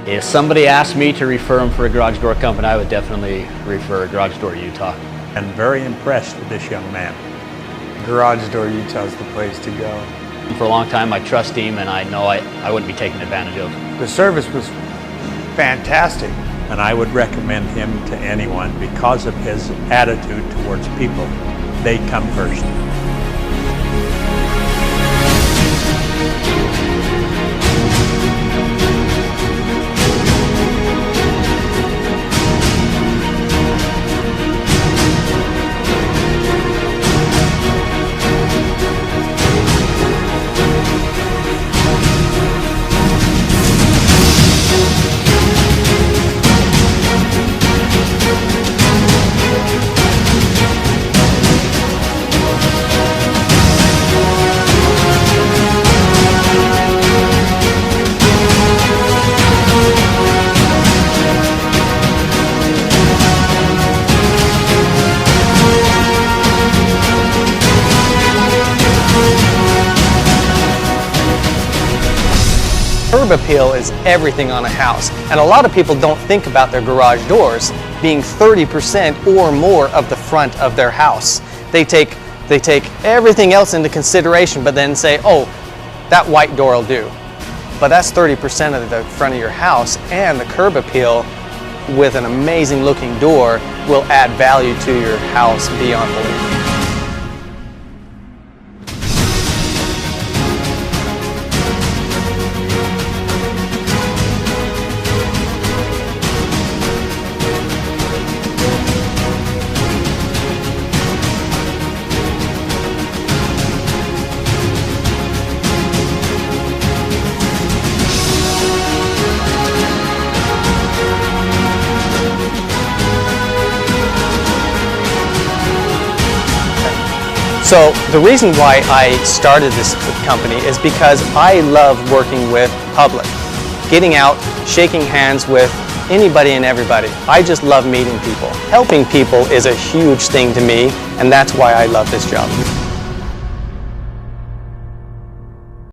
If somebody asked me to refer them for a garage door company, I would definitely refer Garage Door Utah. I'm very impressed with this young man. Garage Door Utah is the place to go. For a long time, I trust him, and I know I wouldn't be taken advantage of. The service was fantastic. And I would recommend him to anyone because of his attitude towards people. They come first. Curb appeal is everything on a house, and a lot of people don't think about their garage doors being 30% or more of the front of their house. They take everything else into consideration, but then say, oh, that white door will do. But that's 30% of the front of your house, and the curb appeal with an amazing looking door will add value to your house beyond belief. So the reason why I started this company is because I love working with public, getting out, shaking hands with anybody and everybody. I just love meeting people. Helping people is a huge thing to me, and that's why I love this job.